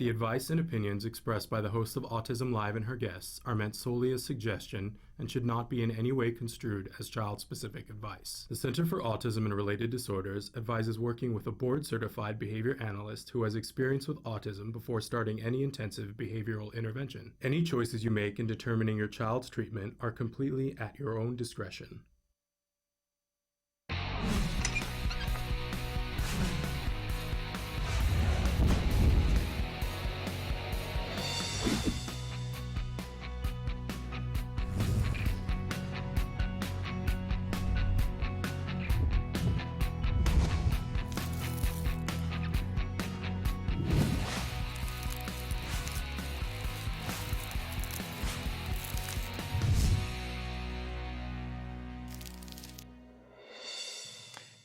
The advice and opinions expressed by the host of Autism Live and her guests are meant solely as suggestion and should not be in any way construed as child-specific advice. The Center for Autism and Related Disorders advises working with a board-certified behavior analyst who has experience with autism before starting any intensive behavioral intervention. Any choices you make in determining your child's treatment are completely at your own discretion.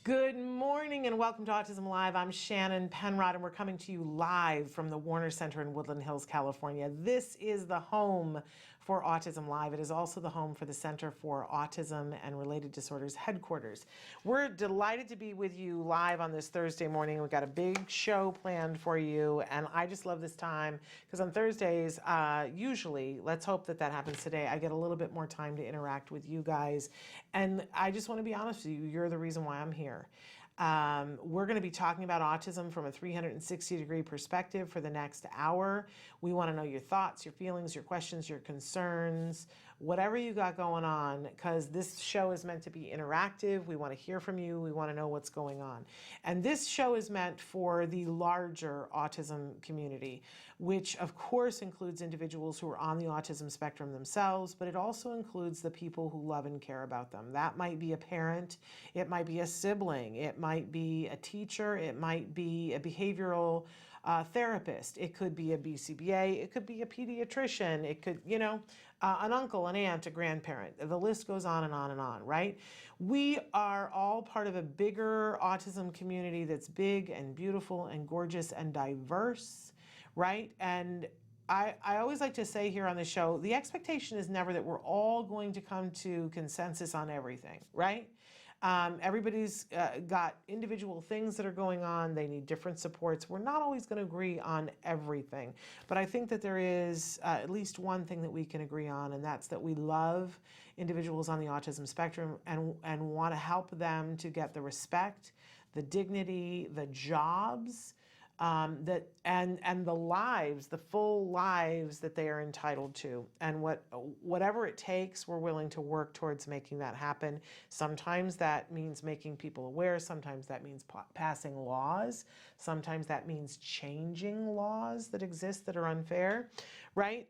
Good morning and welcome to Autism Live. I'm Shannon Penrod and we're coming to you live from the Warner Center in Woodland Hills, California. This is the home for Autism Live. It is also the home for the Center for Autism and Related Disorders headquarters. We're delighted to be with you live on this Thursday morning. We've got a big show planned for you and I just love this time because on Thursdays, usually, let's hope that happens today, I get a little bit more time to interact with you guys. And I just want to be honest with you, you're the reason why I'm here. We're going to be talking about autism from a 360-degree perspective for the next hour. We want to know your thoughts, your feelings, your questions, your concerns, whatever you got going on, because this show is meant to be interactive. We want to hear from you. We want to know what's going on. And this show is meant for the larger autism community, which of course includes individuals who are on the autism spectrum themselves, but it also includes the people who love and care about them. That might be a parent, it might be a sibling, it might be a teacher, it might be a behavioral therapist, it could be a BCBA, it could be a pediatrician, it could, an uncle, an aunt, a grandparent. The list goes on and on and on, right? We are all part of a bigger autism community that's big and beautiful and gorgeous and diverse, right? And I always like to say here on the show, the expectation is never that we're all going to come to consensus on everything, right? Everybody's got individual things that are going on. They need different supports. We're not always going to agree on everything, but I think that there is at least one thing that we can agree on, and that's that we love individuals on the autism spectrum and want to help them to get the respect, the dignity, the jobs, and the lives, the full lives that they are entitled to, and whatever it takes, we're willing to work towards making that happen. Sometimes that means making people aware. Sometimes that means passing laws. Sometimes that means changing laws that exist that are unfair, right?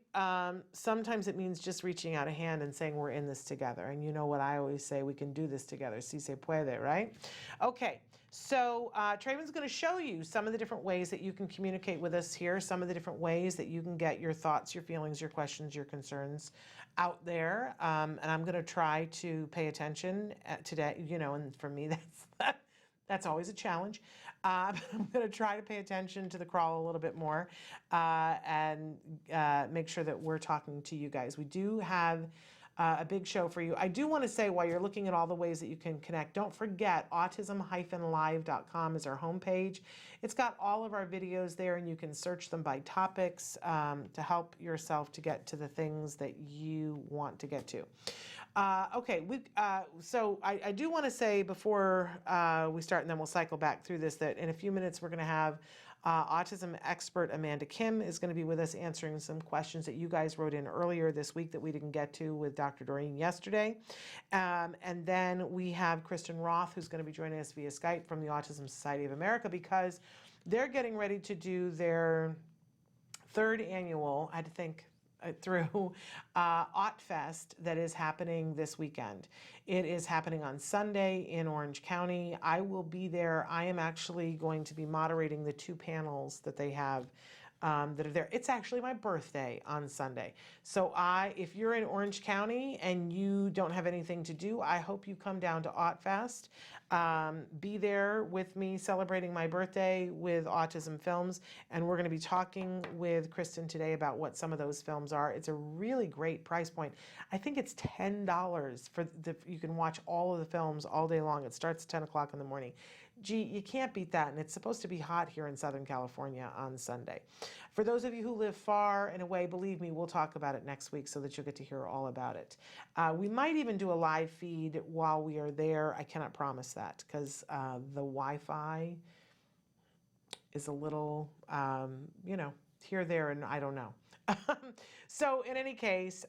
Sometimes it means just reaching out a hand and saying we're in this together. And you know what I always say, we can do this together. Si se puede, right? Okay. So Trayvon's going to show you some of the different ways that you can communicate with us here, some of the different ways that you can get your thoughts, your feelings, your questions, your concerns out there. And I'm going to try to pay attention today, and for me, that's always a challenge. But I'm going to try to pay attention to the crawl a little bit more and make sure that we're talking to you guys. We do have a big show for you. I do want to say, while you're looking at all the ways that you can connect, don't forget autism-live.com is our homepage. It's got all of our videos there, and you can search them by topics to help yourself to get to the things that you want to get to. Okay, so I do want to say before we start, and then we'll cycle back through this, that in a few minutes we're going to have Autism Expert Amanda Kim is going to be with us answering some questions that you guys wrote in earlier this week that we didn't get to with Dr. Doreen yesterday. And then we have Kristen Roth, who's going to be joining us via Skype from the Autism Society of America, because they're getting ready to do their third annual, I had to think through, Autfest that is happening this weekend. It is happening on Sunday in Orange County. I will be there. I am actually going to be moderating the two panels that they have that are there. It's actually my birthday on Sunday. So if you're in Orange County and you don't have anything to do, I hope you come down to Autfest. Be there with me celebrating my birthday with Autism Films. And we're going to be talking with Kristen today about what some of those films are. It's a really great price point. I think it's $10 you can watch all of the films all day long. It starts at 10 o'clock in the morning. Gee, you can't beat that. And it's supposed to be hot here in Southern California on Sunday. For those of you who live far and away, believe me, we'll talk about it next week so that you'll get to hear all about it. We might even do a live feed while we are there. I cannot promise that because the Wi-Fi is a little, here, there, and I don't know. So in any case,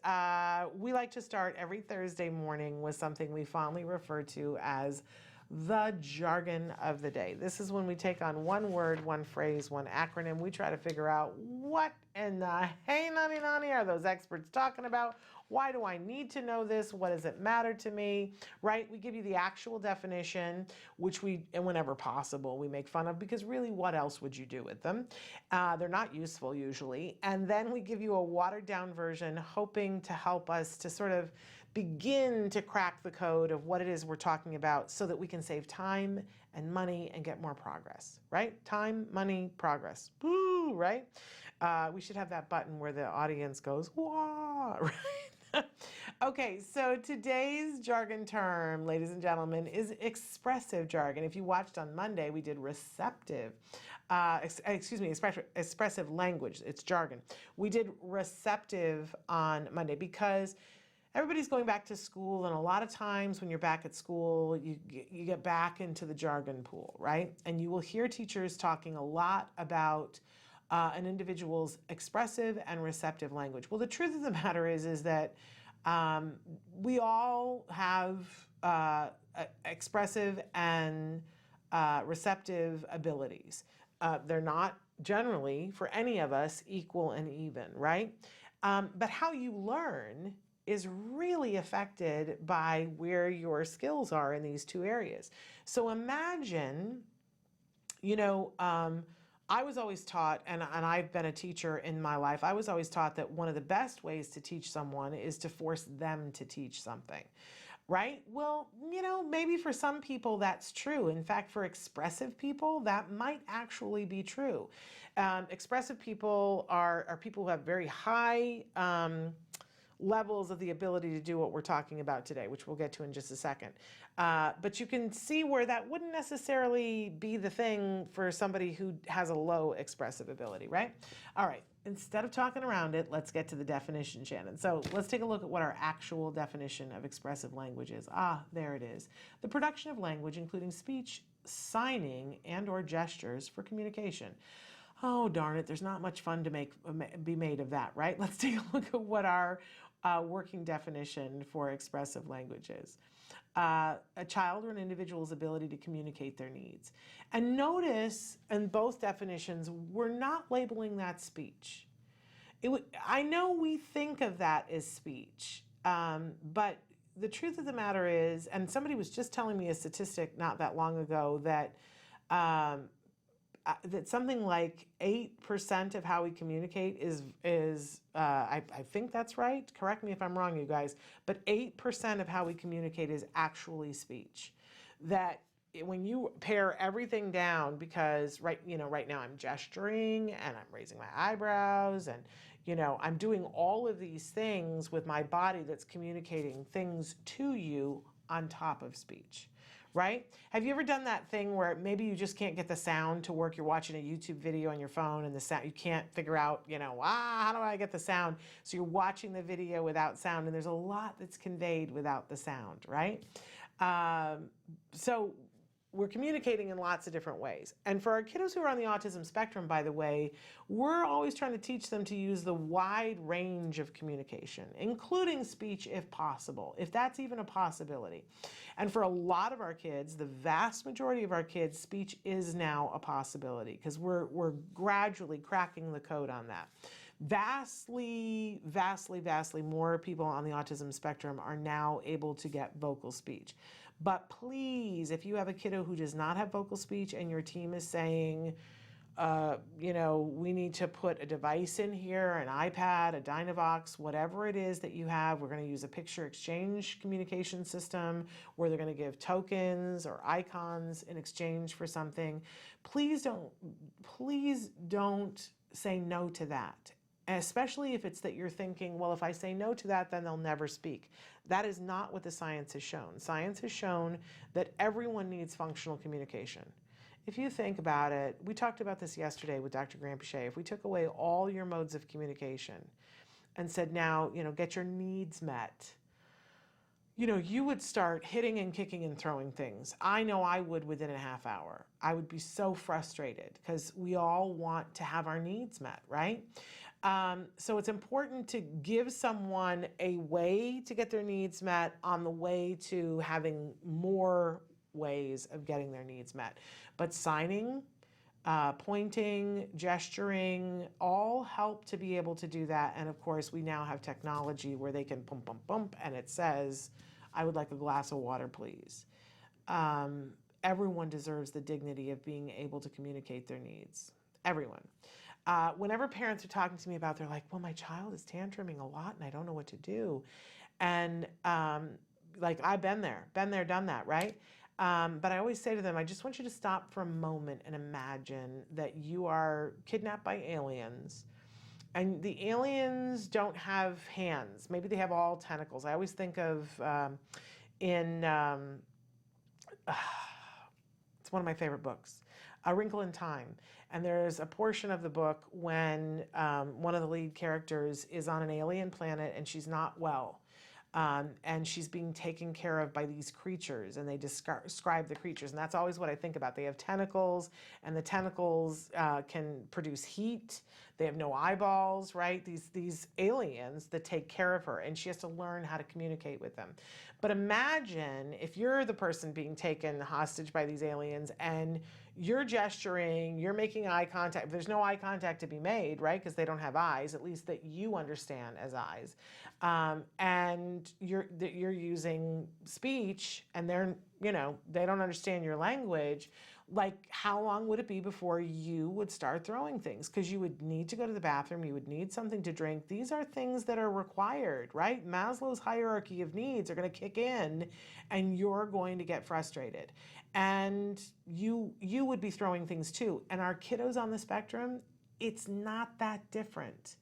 we like to start every Thursday morning with something we fondly refer to as the jargon of the day. This is when we take on one word, one phrase, one acronym. We try to figure out what in the hey nani nani are those experts talking about? Why do I need to know this? What does it matter to me? Right? We give you the actual definition, which and whenever possible, we make fun of, because really, what else would you do with them? They're not useful usually. And then we give you a watered down version, hoping to help us to sort of begin to crack the code of what it is we're talking about so that we can save time and money and get more progress, right? Time, money, progress. Woo, right? We should have that button where the audience goes, wah, right? Okay, so today's jargon term, ladies and gentlemen, is expressive jargon. If you watched on Monday, we did expressive language. It's jargon. We did receptive on Monday because everybody's going back to school, and a lot of times when you're back at school, you get back into the jargon pool, right? And you will hear teachers talking a lot about an individual's expressive and receptive language. Well, the truth of the matter is that we all have expressive and receptive abilities. They're not generally, for any of us, equal and even, right? But how you learn is really affected by where your skills are in these two areas. So imagine, I was always taught, and I've been a teacher in my life, I was always taught that one of the best ways to teach someone is to force them to teach something, right? Well, maybe for some people that's true. In fact, for expressive people, that might actually be true. Expressive people are people who have very high levels of the ability to do what we're talking about today, which we'll get to in just a second. But you can see where that wouldn't necessarily be the thing for somebody who has a low expressive ability, right? All right, instead of talking around it, let's get to the definition, Shannon. So let's take a look at what our actual definition of expressive language is. There it is. The production of language, including speech, signing, and/or gestures for communication. Oh, darn it, there's not much fun to be made of that, right? Let's take a look at what our working definition for expressive language is. A child or an individual's ability to communicate their needs. And notice in both definitions, we're not labeling that speech. I know we think of that as speech, but the truth of the matter is, and somebody was just telling me a statistic not that long ago that that something like 8% of how we communicate is I think that's right. Correct me if I'm wrong, you guys. But 8% of how we communicate is actually speech. That when you pare everything down, because right now I'm gesturing and I'm raising my eyebrows and I'm doing all of these things with my body that's communicating things to you on top of speech. Right? Have you ever done that thing where maybe you just can't get the sound to work? You're watching a YouTube video on your phone and the sound, you can't figure out, how do I get the sound? So you're watching the video without sound, and there's a lot that's conveyed without the sound, right? So we're communicating in lots of different ways. And for our kiddos who are on the autism spectrum, by the way, we're always trying to teach them to use the wide range of communication, including speech if possible, if that's even a possibility. And for a lot of our kids, the vast majority of our kids, speech is now a possibility because we're gradually cracking the code on that. Vastly more people on the autism spectrum are now able to get vocal speech. But please, if you have a kiddo who does not have vocal speech and your team is saying, we need to put a device in here, an iPad, a Dynavox, whatever it is that you have, we're going to use a picture exchange communication system where they're going to give tokens or icons in exchange for something. Please don't say no to that. especially if it's that you're thinking, well, if I say no to that, then they'll never speak. That is not what the science has shown. Science has shown that everyone needs functional communication. If you think about it, we talked about this yesterday with Dr. Grampiche. If we took away all your modes of communication and said, now, get your needs met, you would start hitting and kicking and throwing things. I know I would within a half hour. I would be so frustrated because we all want to have our needs met, right? So it's important to give someone a way to get their needs met on the way to having more ways of getting their needs met. But signing, pointing, gesturing, all help to be able to do that. And of course, we now have technology where they can bump, bump, bump, and it says, I would like a glass of water, please. Everyone deserves the dignity of being able to communicate their needs. Everyone. Whenever parents are talking to me about, they're like, well, my child is tantruming a lot and I don't know what to do. And I've been there, done that, right? But I always say to them, I just want you to stop for a moment and imagine that you are kidnapped by aliens. And the aliens don't have hands. Maybe they have all tentacles. I always think of it's one of my favorite books, A Wrinkle in Time. And there's a portion of the book when one of the lead characters is on an alien planet and she's not well. And she's being taken care of by these creatures, and they describe the creatures. And that's always what I think about. They have tentacles, and the tentacles can produce heat. They have no eyeballs, right? These aliens that take care of her, and she has to learn how to communicate with them. But imagine if you're the person being taken hostage by these aliens, and you're gesturing, you're making eye contact. There's no eye contact to be made, right? Because they don't have eyes, at least that you understand as eyes. And you're using speech, and they don't understand your language. Like, how long would it be before you would start throwing things? Because you would need to go to the bathroom, you would need something to drink. These are things that are required, right? Maslow's hierarchy of needs are going to kick in, and you're going to get frustrated. And you would be throwing things too. And our kiddos on the spectrum, it's not that different,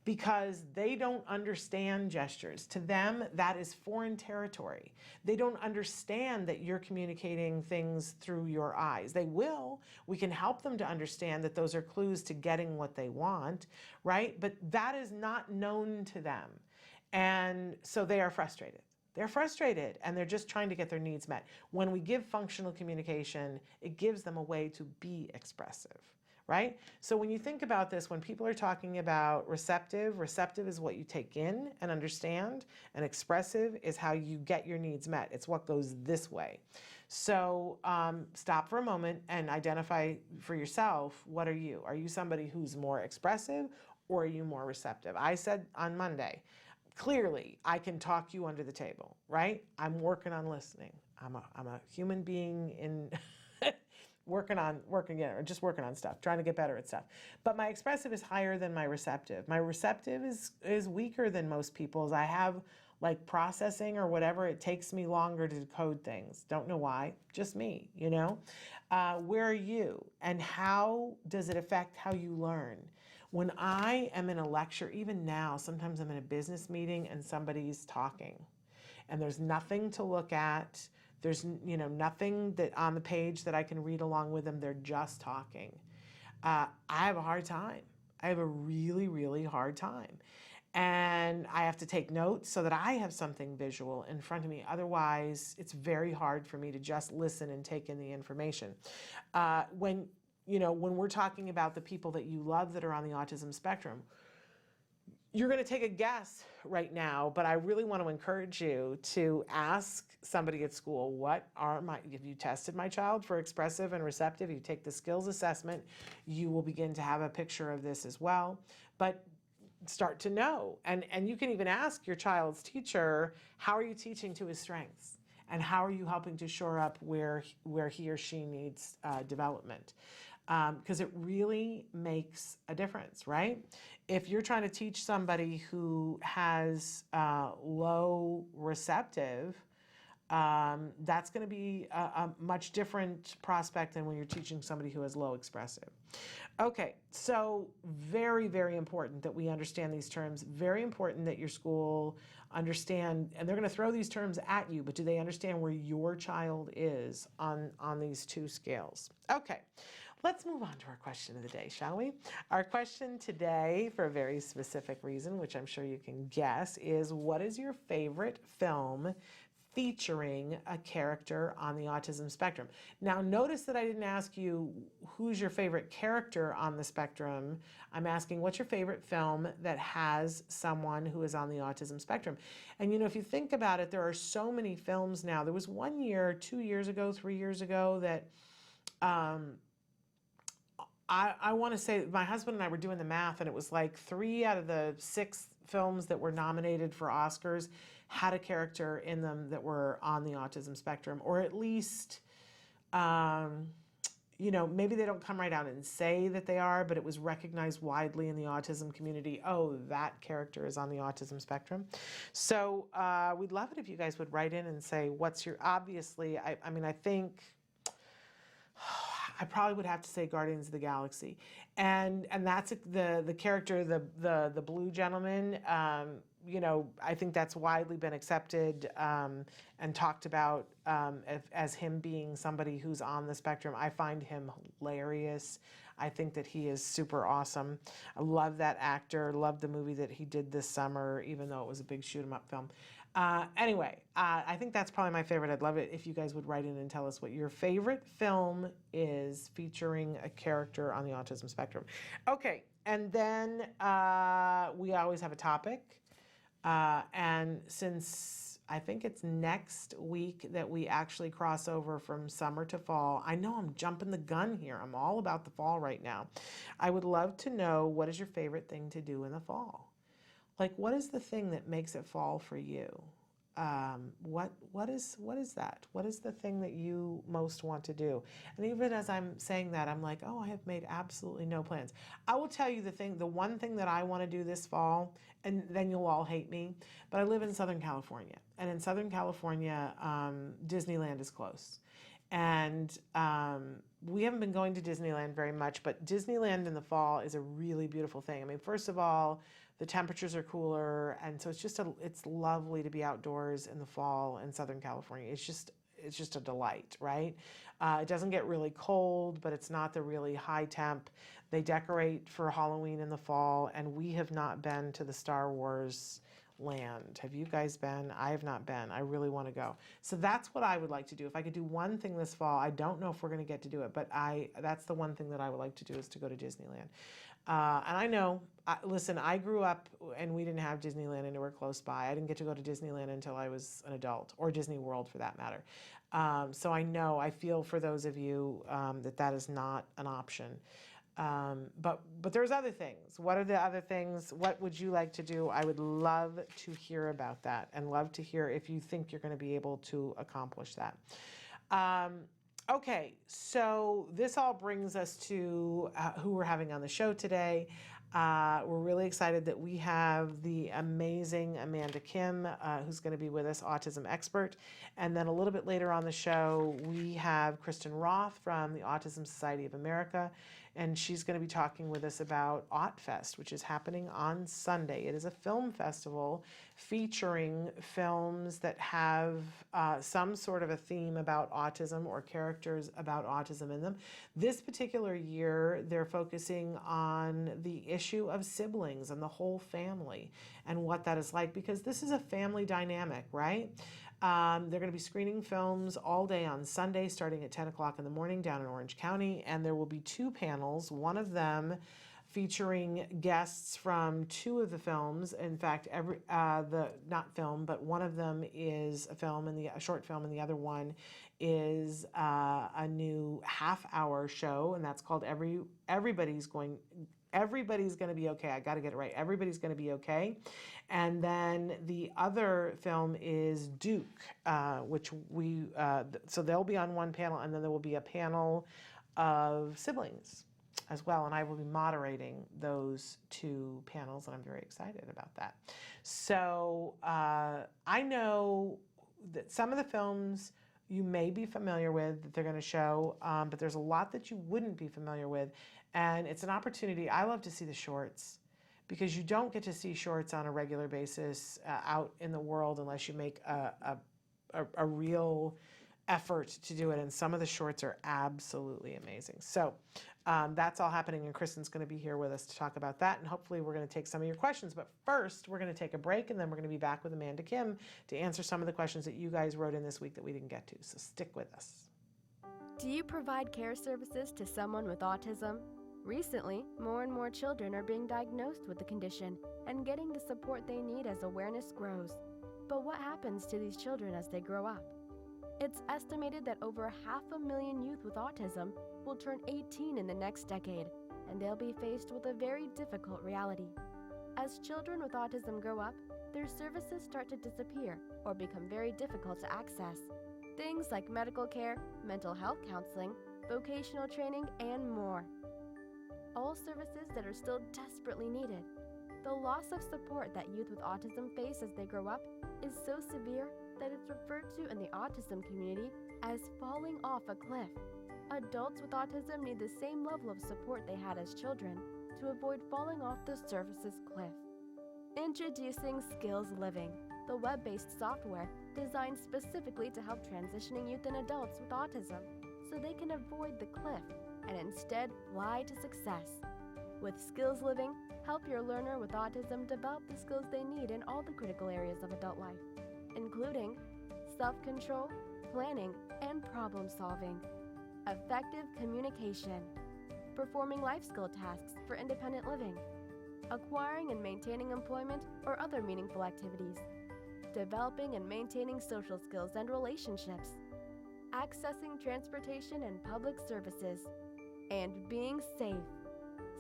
because they don't understand gestures. To them, that is foreign territory. They don't understand that you're communicating things through your eyes. They will. We can help them to understand that those are clues to getting what they want, right? But that is not known to them. And so they are frustrated. They're frustrated, and they're just trying to get their needs met. When we give functional communication, it gives them a way to be expressive. Right? So when you think about this, when people are talking about receptive is what you take in and understand, and expressive is how you get your needs met. It's what goes this way. So stop for a moment and identify for yourself, what are you? Are you somebody who's more expressive, or are you more receptive? I said on Monday, clearly I can talk you under the table, right? I'm working on listening. I'm a human being in... working on stuff, trying to get better at stuff. But my expressive is higher than my receptive. My receptive is weaker than most people's. I have like processing or whatever. It takes me longer to decode things. Don't know why, just me, Where are you? And how does it affect how you learn? When I am in a lecture, even now, sometimes I'm in a business meeting and somebody's talking and there's nothing to look at. There's nothing that on the page that I can read along with them. They're just talking. I have a hard time. I have a really, really hard time. And I have to take notes so that I have something visual in front of me. Otherwise, it's very hard for me to just listen and take in the information. When we're talking about the people that you love that are on the autism spectrum, you're going to take a guess right now, but I really want to encourage you to ask somebody at school, have you tested my child for expressive and receptive? You take the skills assessment, you will begin to have a picture of this as well, but start to know. And you can even ask your child's teacher, how are you teaching to his strengths? And how are you helping to shore up where he or she needs development? Because it really makes a difference, right? If you're trying to teach somebody who has low receptive, That's going to be a much different prospect than when you're teaching somebody who is low expressive. Okay, so very, very important that we understand these terms. Very important that your school understand, and they're going to throw these terms at you, but do they understand where your child is on these two scales? Okay. Let's move on to our question of the day, shall we? Our question today, for a very specific reason, which I'm sure you can guess, is what is your favorite film featuring a character on the autism spectrum? Now, notice that I didn't ask you who's your favorite character on the spectrum. I'm asking what's your favorite film that has someone who is on the autism spectrum. And if you think about it, there are so many films now. There was 1 year, 2 years ago, 3 years ago that I want to say my husband and I were doing the math, and it was like 3 out of the 6 films that were nominated for Oscars had a character in them that were on the autism spectrum, or at least, maybe they don't come right out and say that they are, but it was recognized widely in the autism community. Oh, that character is on the autism spectrum. So we'd love it if you guys would write in and say, what's your, obviously, I think, I probably would have to say Guardians of the Galaxy, and that's the character, the blue gentleman. I think that's widely been accepted and talked about as him being somebody who's on the spectrum. I find him hilarious. I think that he is super awesome. I love that actor. Love the movie that he did this summer, even though it was a big shoot 'em up film. Anyway, I think that's probably my favorite. I'd love it if you guys would write in and tell us what your favorite film is featuring a character on the autism spectrum. Okay, and then we always have a topic. And since I think it's next week that we actually cross over from summer to fall, I know I'm jumping the gun here. I'm all about the fall right now. I would love to know, what is your favorite thing to do in the fall? Like, what is the thing that makes it fall for you? What is that? What is the thing that you most want to do? And even as I'm saying that, I'm like, oh, I have made absolutely no plans. I will tell you the one thing that I want to do this fall, and then you'll all hate me, but I live in Southern California. And in Southern California, Disneyland is close. And we haven't been going to Disneyland very much, but Disneyland in the fall is a really beautiful thing. I mean, first of all, the temperatures are cooler, and so it's lovely to be outdoors in the fall in Southern California. It's just a delight, right? It doesn't get really cold, but it's not the really high temp. They decorate for Halloween in the fall, and we have not been to the Star Wars land. Have you guys been? I have not been. I really want to go. So that's what I would like to do. If I could do one thing this fall, I don't know if we're going to get to do it, but that's the one thing that I would like to do, is to go to Disneyland. And I know, listen, I grew up and we didn't have Disneyland anywhere close by. I didn't get to go to Disneyland until I was an adult, or Disney World for that matter. So I feel for those of you that is not an option. But there's other things. What are the other things? What would you like to do? I would love to hear about that, and love to hear if you think you're going to be able to accomplish that. Okay, so this all brings us to who we're having on the show today. We're really excited that we have the amazing Amanda Kim, who's going to be with us, Autism Expert. And then a little bit later on the show, we have Kristen Roth from the Autism Society of America, and she's going to be talking with us about Autfest, which is happening on Sunday. It is a film festival featuring films that have some sort of a theme about autism or characters about autism in them. This particular year, they're focusing on the issue of siblings and the whole family and what that is like, because this is a family dynamic, right? They're going to be screening films all day on Sunday, starting at 10 o'clock in the morning down in Orange County, and there will be 2 panels, one of them featuring guests from 2 of the films. In fact, one of them is a short film, and the other one is a new half-hour show, and that's called Everybody's Going to Be Okay. I got to get it right. Everybody's Going to Be Okay. And then the other film is Duke, which so they'll be on one panel, and then there will be a panel of siblings as well. And I will be moderating those 2 panels, and I'm very excited about that. So I know some of the films you may be familiar with that they're going to show, but there's a lot that you wouldn't be familiar with. And it's an opportunity. I love to see the shorts because you don't get to see shorts on a regular basis out in the world unless you make a real effort to do it. And some of the shorts are absolutely amazing. So that's all happening, and Kristen's going to be here with us to talk about that. And hopefully we're going to take some of your questions. But first, we're going to take a break, and then we're going to be back with Amanda Kim to answer some of the questions that you guys wrote in this week that we didn't get to. So stick with us. Do you provide care services to someone with autism? Recently, more and more children are being diagnosed with the condition and getting the support they need as awareness grows. But what happens to these children as they grow up? It's estimated that over 500,000 youth with autism will turn 18 in the next decade, and they'll be faced with a very difficult reality. As children with autism grow up, their services start to disappear or become very difficult to access. Things like medical care, mental health counseling, vocational training, and more. All services that are still desperately needed. The loss of support that youth with autism face as they grow up is so severe that it's referred to in the autism community as falling off a cliff. Adults with autism need the same level of support they had as children to avoid falling off the services cliff. Introducing Skills Living, the web-based software designed specifically to help transitioning youth and adults with autism so they can avoid the cliff and instead fly to success. With Skills Living, help your learner with autism develop the skills they need in all the critical areas of adult life, including self-control, planning, and problem-solving, effective communication, performing life skill tasks for independent living, acquiring and maintaining employment or other meaningful activities, developing and maintaining social skills and relationships, accessing transportation and public services, and being safe.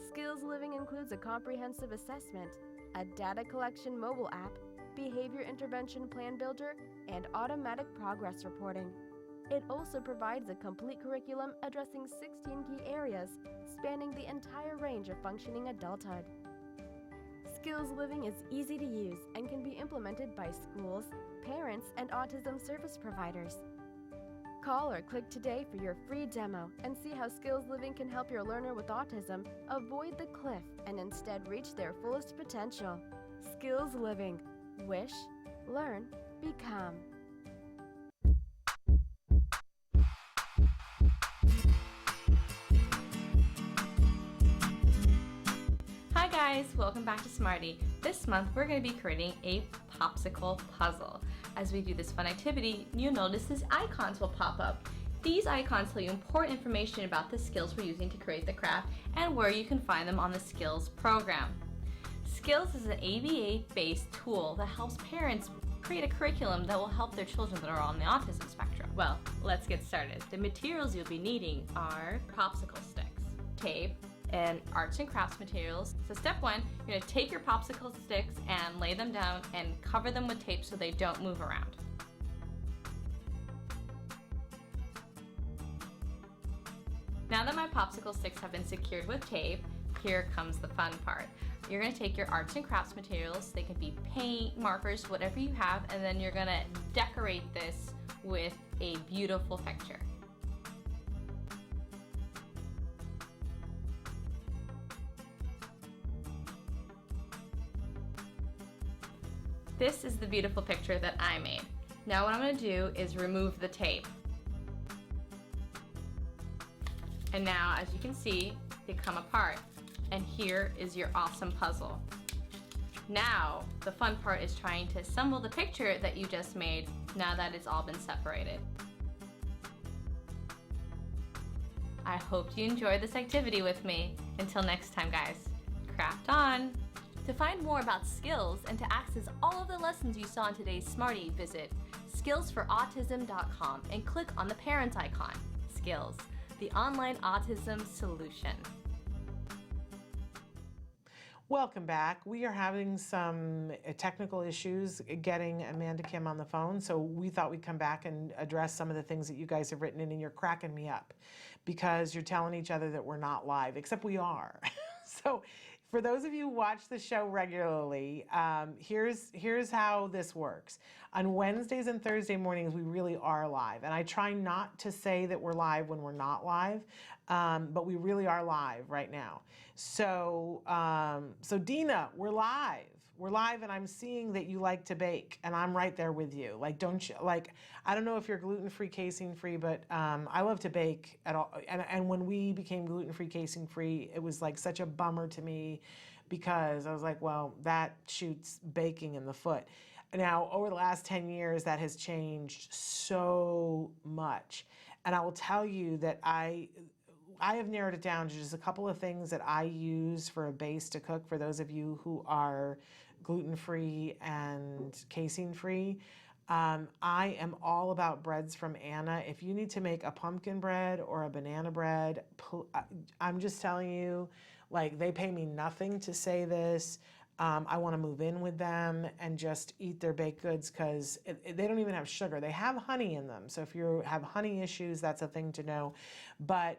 Skills Living includes a comprehensive assessment, a data collection mobile app, behavior intervention plan builder, and automatic progress reporting. It also provides a complete curriculum addressing 16 key areas spanning the entire range of functioning adulthood. Skills Living is easy to use and can be implemented by schools, parents, and autism service providers. Call or click today for your free demo and see how Skills Living can help your learner with autism avoid the cliff and instead reach their fullest potential. Skills Living. Wish, learn, become. Hi guys, welcome back to Smarty. This month we're going to be creating a popsicle puzzle. As we do this fun activity, you'll notice these icons will pop up. These icons tell you important information about the skills we're using to create the craft and where you can find them on the Skills program. Skills is an ABA-based tool that helps parents create a curriculum that will help their children that are on the autism spectrum. Well, let's get started. The materials you'll be needing are popsicle sticks, tape, and arts and crafts materials. So step one, you're going to take your popsicle sticks and lay them down and cover them with tape so they don't move around. Now that my popsicle sticks have been secured with tape, here comes the fun part. You're going to take your arts and crafts materials, they can be paint, markers, whatever you have, and then you're going to decorate this with a beautiful picture. This is the beautiful picture that I made. Now what I'm going to do is remove the tape. And now, as you can see, they come apart. And here is your awesome puzzle. Now, the fun part is trying to assemble the picture that you just made now that it's all been separated. I hope you enjoyed this activity with me. Until next time, guys, craft on! To find more about Skills and to access all of the lessons you saw in today's Smarty, visit skillsforautism.com and click on the parents icon. Skills, the online autism solution. Welcome back. We are having some technical issues getting Amanda Kim on the phone, so we thought we'd come back and address some of the things that you guys have written in, and you're cracking me up because you're telling each other that we're not live, except we are. So For those of you who watch the show regularly, here's how this works. On Wednesdays and Thursday mornings, we really are live. And I try not to say that we're live when we're not live, but we really are live right now. So, so Dina, we're live. We're live, and I'm seeing that you like to bake, and I'm right there with you. Like, don't you, like, I don't know if you're gluten-free, casein-free, but I love to bake at all. And when we became gluten-free, casein-free, it was like such a bummer to me because I was like, well, that shoots baking in the foot. Now, over the last 10 years, that has changed so much. And I will tell you that I have narrowed it down to just a couple of things that I use for a base to cook for those of you who are gluten-free and casein-free. I am all about breads from Anna. If you need to make a pumpkin bread or a banana bread, I'm just telling you, like, they pay me nothing to say this. I want to move in with them and just eat their baked goods because they don't even have sugar. They have honey in them. So if you have honey issues, that's a thing to know. But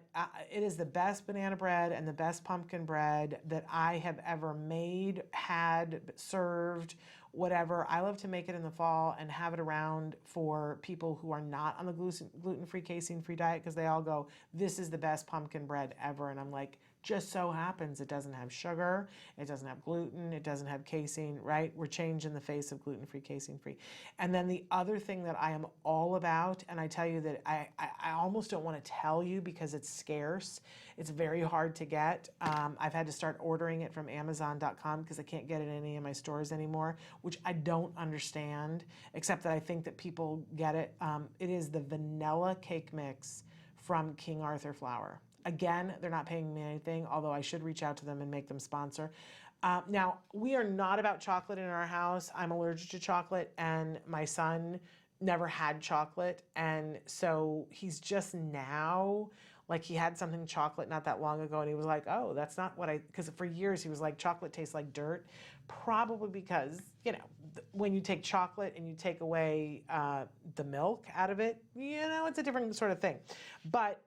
it is the best banana bread and the best pumpkin bread that I have ever made, had, served, whatever. I love to make it in the fall and have it around for people who are not on the gluten-free, casein-free diet because they all go, this is the best pumpkin bread ever. And I'm like, just so happens it doesn't have sugar, it doesn't have gluten, it doesn't have casein, right? We're changing the face of gluten-free, casein-free. And then the other thing that I am all about, and I tell you that I almost don't want to tell you because it's scarce. It's very hard to get. I've had to start ordering it from Amazon.com because I can't get it in any of my stores anymore, which I don't understand, except that I think that people get it. It is the vanilla cake mix from King Arthur Flour. Again, they're not paying me anything, although I should reach out to them and make them sponsor. Now, we are not about chocolate in our house. I'm allergic to chocolate, and my son never had chocolate. And so he's just now, like, he had something chocolate not that long ago, and he was like, oh, that's not what because for years he was like, chocolate tastes like dirt. Probably because, you know, when you take chocolate and you take away the milk out of it, you know, it's a different sort of thing. But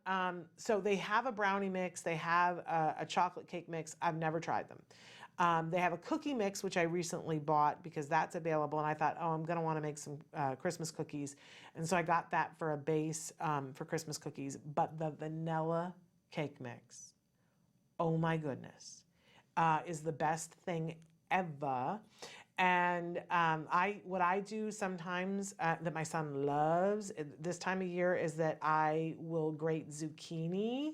so they have a brownie mix. They have a chocolate cake mix. I've never tried them. They have a cookie mix, which I recently bought because that's available. And I thought, oh, I'm going to want to make some Christmas cookies. And so I got that for a base for Christmas cookies. But the vanilla cake mix, oh my goodness, is the best thing ever. And what I do sometimes that my son loves this time of year is that I will grate zucchini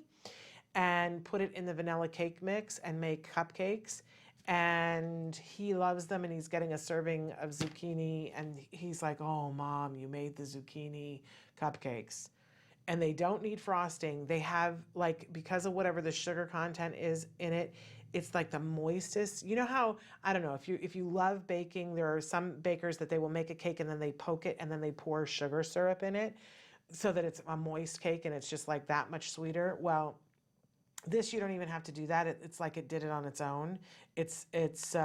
and put it in the vanilla cake mix and make cupcakes. And he loves them, and he's getting a serving of zucchini, and he's like, oh, Mom, you made the zucchini cupcakes. And they don't need frosting. They have, like, because of whatever the sugar content is in it, it's like the moistest. You know how, I don't know, if you love baking, there are some bakers that they will make a cake and then they poke it and then they pour sugar syrup in it so that it's a moist cake and it's just like that much sweeter. Well, this, you don't even have to do that. It's like it did it on its own. It's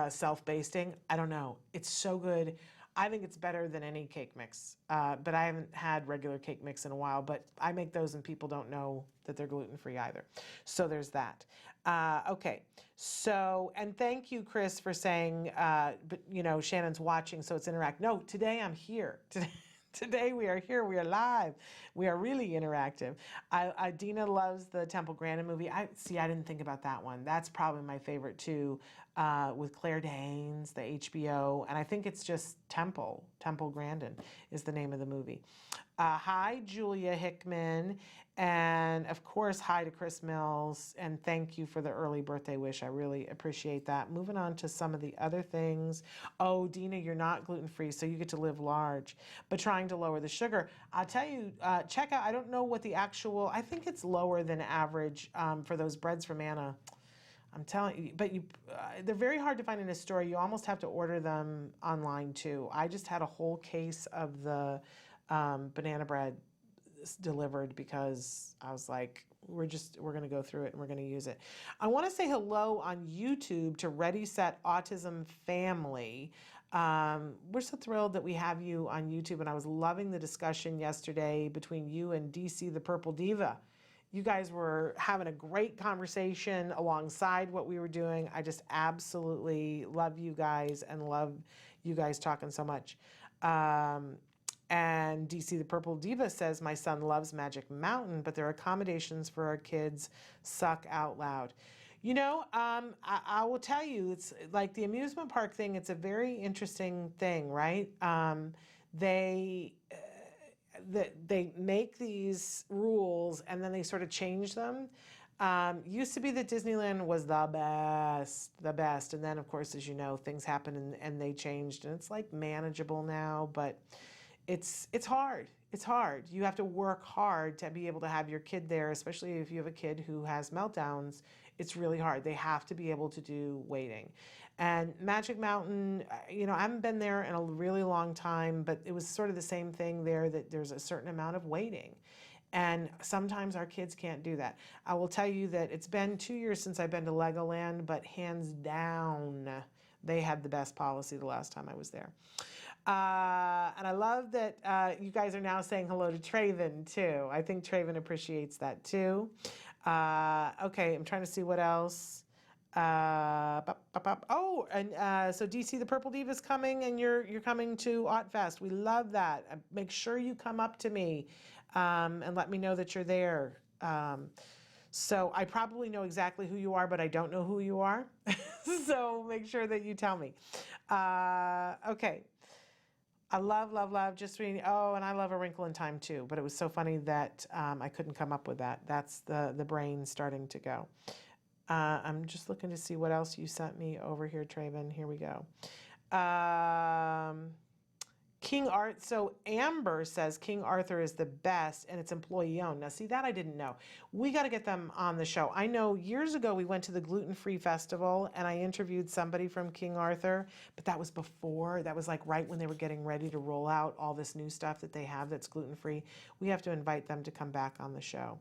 self-basting. I don't know. It's so good. I think it's better than any cake mix, but I haven't had regular cake mix in a while, but I make those and people don't know that they're gluten-free either. So there's that. Okay, so, and thank you, Chris, for saying, but you know, Shannon's watching, so it's interact. No, today I'm here. Today we are here. We are live. We are really interactive. Dina loves the Temple Grandin movie. I didn't think about that one. That's probably my favorite too, with Claire Danes, the HBO, and I think it's just Temple Grandin is the name of the movie. Hi, Julia Hickman, and of course, hi to Chris Mills, and thank you for the early birthday wish. I really appreciate that. Moving on to some of the other things. Oh, Dina, you're not gluten-free, so you get to live large, but trying to lower the sugar. I'll tell you, check out, I don't know what the actual, I think it's lower than average for those breads from Anna. I'm telling you, but they're very hard to find in a store. You almost have to order them online too. I just had a whole case of the banana bread delivered because I was like, we're going to go through it and we're going to use it. I want to say hello on YouTube to Ready Set Autism Family. We're so thrilled that we have you on YouTube, and I was loving the discussion yesterday between you and DC the Purple Diva. You guys were having a great conversation alongside what we were doing. I just absolutely love you guys and love you guys talking so much. And DC the Purple Diva says, my son loves Magic Mountain, but their accommodations for our kids suck out loud. I will tell you, it's like the amusement park thing. It's a very interesting thing, right? They make these rules and then they sort of change them. Used to be that Disneyland was the best. And then, of course, as you know, things happen and they changed, and it's like manageable now, but it's hard. It's hard. You have to work hard to be able to have your kid there, especially if you have a kid who has meltdowns. It's really hard. They have to be able to do waiting. And Magic Mountain, I haven't been there in a really long time, but it was sort of the same thing there, that there's a certain amount of waiting. And sometimes our kids can't do that. I will tell you that it's been 2 years since I've been to Legoland, but hands down, they had the best policy the last time I was there. And I love that you guys are now saying hello to Traven too. I think Traven appreciates that too. Okay, I'm trying to see what else. Oh, and so DC the Purple Diva is coming, and you're coming to Autfest. We love that. Make sure you come up to me and let me know that you're there. So I probably know exactly who you are, but I don't know who you are. So make sure that you tell me. Okay. I love just reading. Oh, and I love A Wrinkle in Time too, but it was so funny that I couldn't come up with that. That's the brain starting to go. I'm just looking to see what else you sent me over here, Traven. Here we go. King Art. So Amber says King Arthur is the best and it's employee owned. Now, see, that I didn't know. We got to get them on the show. I know years ago we went to the gluten-free festival and I interviewed somebody from King Arthur, but that was before. That was like right when they were getting ready to roll out all this new stuff that they have that's gluten-free. We have to invite them to come back on the show.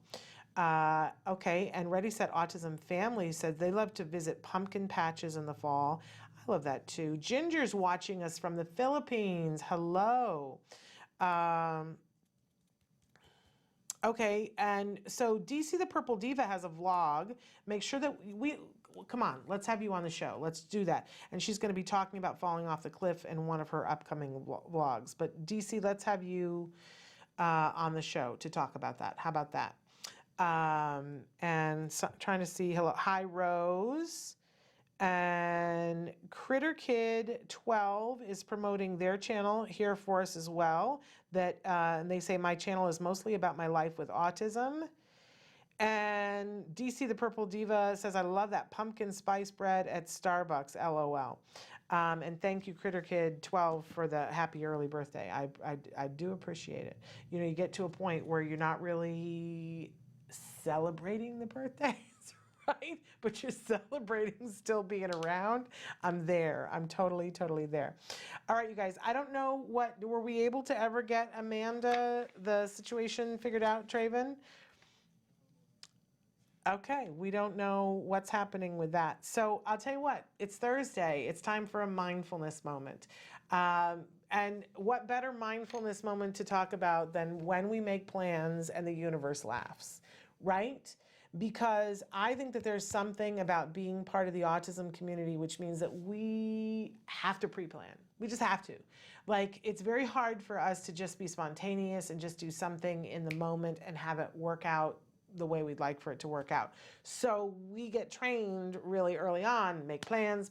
Okay, and Ready Set Autism Family said they love to visit pumpkin patches in the fall. I love that too. Ginger's watching us from the Philippines. Hello. Okay, and so DC the Purple Diva has a vlog. Make sure that come on, let's have you on the show. Let's do that. And she's going to be talking about falling off the cliff in one of her upcoming vlogs. But DC, let's have you on the show to talk about that. How about that? And so, trying to see, hello, hi Rose. And Critter Kid 12 is promoting their channel here for us as well. That and they say my channel is mostly about my life with autism. And DC the Purple Diva says I love that pumpkin spice bread at Starbucks. LOL. And thank you, Critter Kid 12, for the happy early birthday. I do appreciate it. You get to a point where you're not really celebrating the birthdays, right? But you're celebrating still being around. I'm there. I'm totally there. All right, you guys, I don't know were we able to ever get Amanda the situation figured out, Traven? Okay, we don't know what's happening with that. So I'll tell you what, it's Thursday. It's time for a mindfulness moment. And what better mindfulness moment to talk about than when we make plans and the universe laughs, right? Because I think that there's something about being part of the autism community, which means that we have to pre-plan. We just have to. Like, it's very hard for us to just be spontaneous and just do something in the moment and have it work out the way we'd like for it to work out. So we get trained really early on, make plans.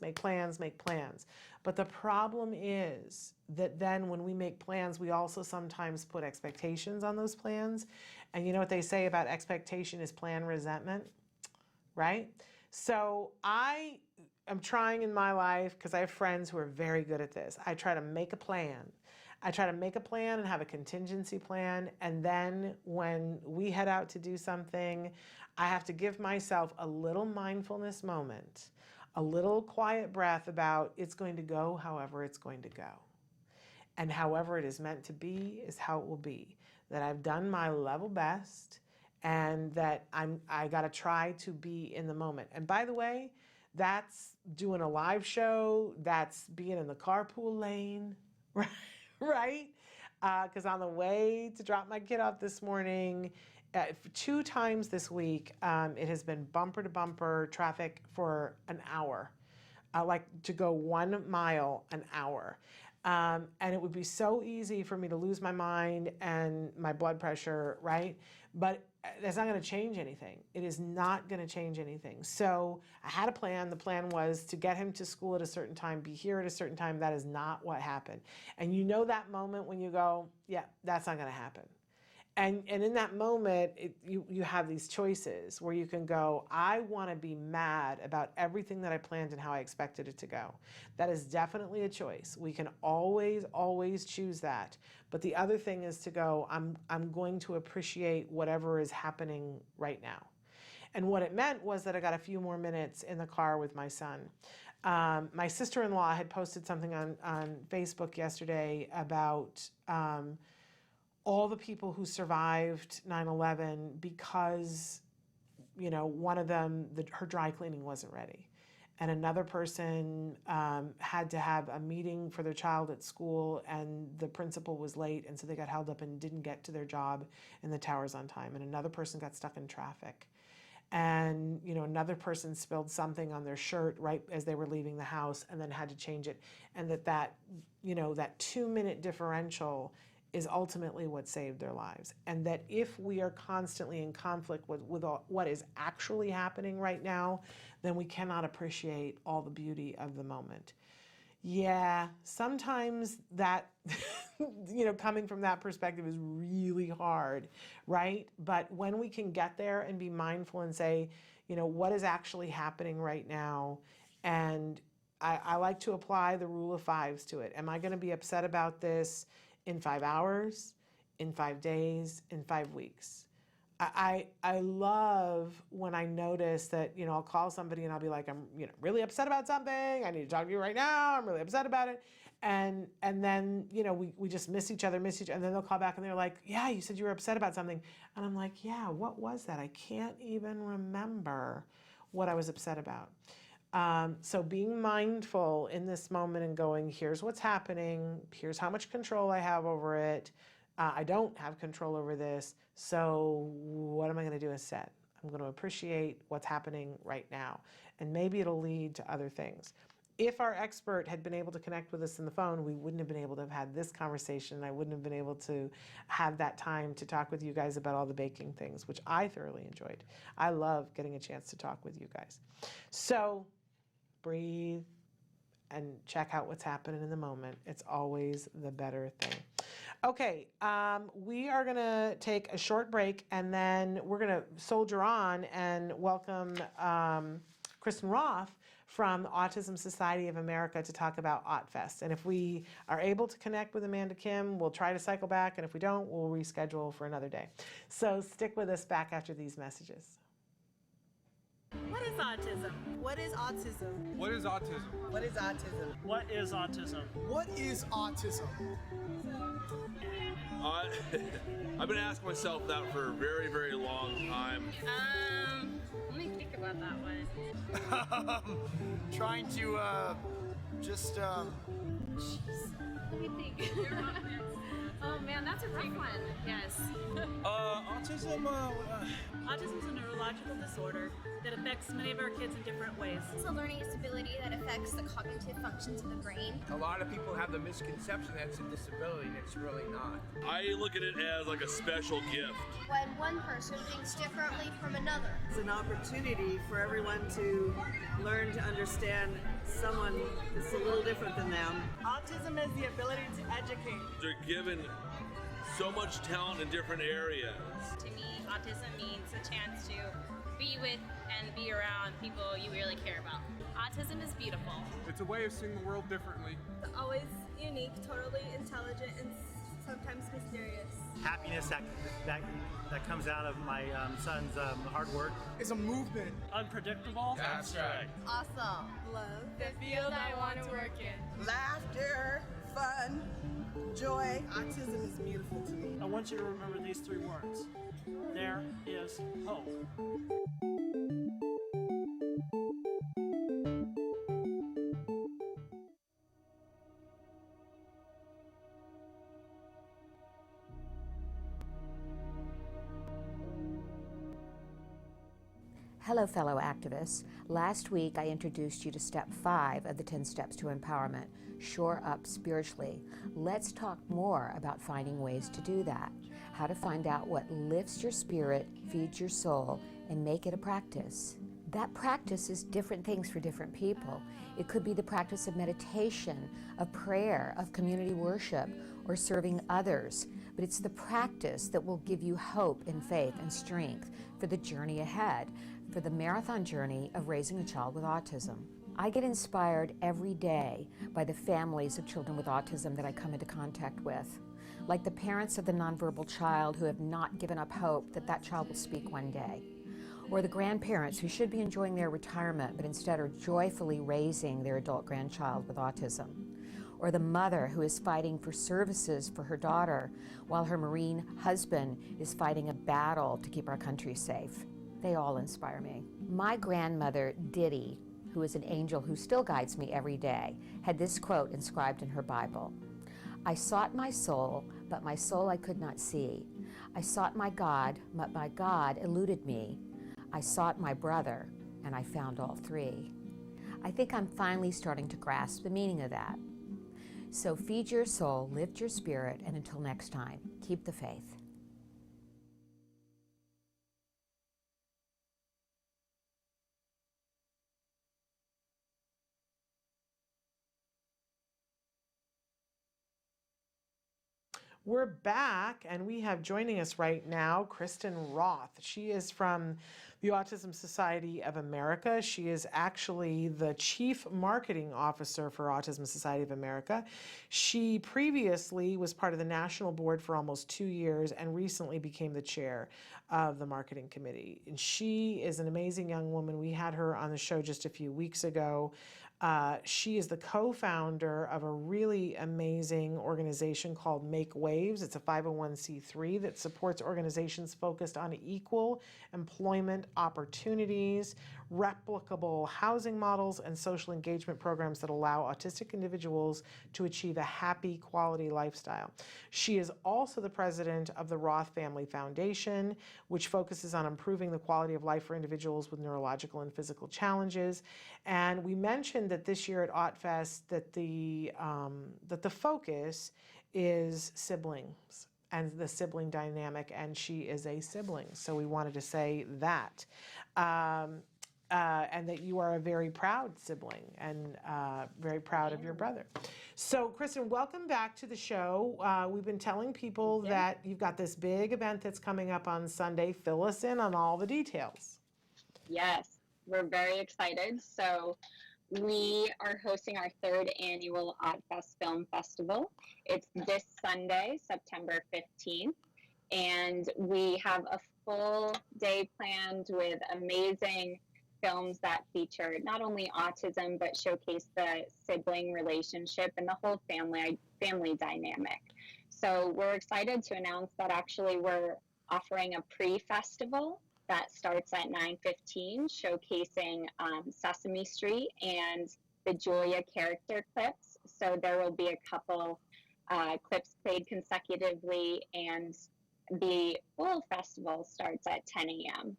But the problem is that then when we make plans, we also sometimes put expectations on those plans. And you know what they say about expectation is plan resentment, right? So I am trying in my life, because I have friends who are very good at this. I try to make a plan. I try to make a plan and have a contingency plan. And then when we head out to do something, I have to give myself a little mindfulness moment, a little quiet breath about it's going to go however it's going to go. And however it is meant to be is how it will be. That I've done my level best and that I got to try to be in the moment. And by the way, that's doing a live show, that's being in the carpool lane, right? because on the way to drop my kid off this morning, 2 times this week, it has been bumper to bumper traffic for an hour. Like to go 1 mile an hour. And it would be so easy for me to lose my mind and my blood pressure, right? But that's not going to change anything. It is not going to change anything. So I had a plan. The plan was to get him to school at a certain time, be here at a certain time. That is not what happened. And you know that moment when you go, yeah, that's not going to happen. And in that moment, you have these choices where you can go, I want to be mad about everything that I planned and how I expected it to go. That is definitely a choice. We can always choose that. But the other thing is to go, I'm going to appreciate whatever is happening right now. And what it meant was that I got a few more minutes in the car with my son. My sister-in-law had posted something on Facebook yesterday about all the people who survived 9/11 because, one of them, her dry cleaning wasn't ready. And another person had to have a meeting for their child at school, and the principal was late, and so they got held up and didn't get to their job in the towers on time. And another person got stuck in traffic. And, another person spilled something on their shirt right as they were leaving the house and then had to change it. And that 2-minute differential is ultimately what saved their lives. And that if we are constantly in conflict with what is actually happening right now, then we cannot appreciate all the beauty of the moment. Yeah, sometimes that, coming from that perspective is really hard, right? But when we can get there and be mindful and say, what is actually happening right now? And I like to apply the rule of 5s to it. Am I going to be upset about this in 5 hours, in 5 days, in 5 weeks? I love when I notice that, I'll call somebody and I'll be like, I'm really upset about something. I need to talk to you right now. I'm really upset about it. And then, we just miss each other. And then they'll call back and they're like, yeah, you said you were upset about something. And I'm like, yeah, what was that? I can't even remember what I was upset about. So being mindful in this moment and going, here's what's happening. Here's how much control I have over it. I don't have control over this. So what am I going to do instead? I'm going to appreciate what's happening right now. And maybe it'll lead to other things. If our expert had been able to connect with us in the phone, we wouldn't have been able to have had this conversation. I wouldn't have been able to have that time to talk with you guys about all the baking things, which I thoroughly enjoyed. I love getting a chance to talk with you guys. So breathe and check out what's happening in the moment. It's always the better thing. Okay, we are going to take a short break, and then we're going to soldier on and welcome Kristen Roth from the Autism Society of America to talk about Autfest. And if we are able to connect with Amanda Kim, we'll try to cycle back, and if we don't, we'll reschedule for another day. So stick with us back after these messages. What is autism? What is autism? What is autism? What is autism? What is autism? What is autism? I've been asking myself that for a very, very long time. Let me think about that one. Trying to just Jeez. Let me think. Oh man, that's a rough one. Yes. Autism is a neurological disorder that affects many of our kids in different ways. It's a learning disability that affects the cognitive functions of the brain. A lot of people have the misconception that it's a disability, and it's really not. I look at it as like a special gift. When one person thinks differently from another. It's an opportunity for everyone to learn to understand someone that's a little different than them. Autism is the ability to educate. They're given so much talent in different areas. To me, autism means a chance to be with and be around people you really care about. Autism is beautiful. It's a way of seeing the world differently. Always unique, totally intelligent, and sometimes mysterious. Happiness that comes out of my son's hard work. It's a movement. Unpredictable. That's right. Awesome. Love. The field I want to work in. Laughter, fun, joy. Autism is beautiful to me. I want you to remember these 3 words. There is hope. Hello, fellow activists. Last week, I introduced you to step 5 of the 10 steps to empowerment, shore up spiritually. Let's talk more about finding ways to do that, how to find out what lifts your spirit, feeds your soul, and make it a practice. That practice is different things for different people. It could be the practice of meditation, of prayer, of community worship, or serving others. But it's the practice that will give you hope and faith and strength for the journey ahead, for the marathon journey of raising a child with autism. I get inspired every day by the families of children with autism that I come into contact with, like the parents of the nonverbal child who have not given up hope that that child will speak one day, or the grandparents who should be enjoying their retirement but instead are joyfully raising their adult grandchild with autism, or the mother who is fighting for services for her daughter while her Marine husband is fighting a battle to keep our country safe. They all inspire me. My grandmother, Diddy, who is an angel who still guides me every day, had this quote inscribed in her Bible. I sought my soul, but my soul I could not see. I sought my God, but my God eluded me. I sought my brother, and I found all three. I think I'm finally starting to grasp the meaning of that. So feed your soul, lift your spirit, and until next time, keep the faith. We're back, and we have joining us right now Kristen Roth. She is from the Autism Society of America. She is actually the Chief Marketing Officer for Autism Society of America. She previously was part of the National Board for almost 2 years and recently became the chair of the Marketing Committee. And she is an amazing young woman. We had her on the show just a few weeks ago. She is the co-founder of a really amazing organization called Make Waves. It's a 501c3 that supports organizations focused on equal employment opportunities, replicable housing models, and social engagement programs that allow autistic individuals to achieve a happy, quality lifestyle. She is also the president of the Roth Family Foundation, which focuses on improving the quality of life for individuals with neurological and physical challenges. And we mentioned that this year at Autfest that the focus is siblings and the sibling dynamic, and she is a sibling. So we wanted to say that. And that you are a very proud sibling and very proud of your brother. So, Kristen, welcome back to the show. We've been telling people that you've got this big event that's coming up on Sunday. Fill us in on all the details. Yes, we're very excited. So we are hosting our 3rd annual Autfest Film Festival. It's this Sunday, September 15th, and we have a full day planned with amazing films that feature not only autism, but showcase the sibling relationship and the whole family dynamic. So we're excited to announce that actually we're offering a pre-festival that starts at 9:15, showcasing Sesame Street and the Julia character clips. So there will be a couple clips played consecutively, and the full festival starts at 10 a.m.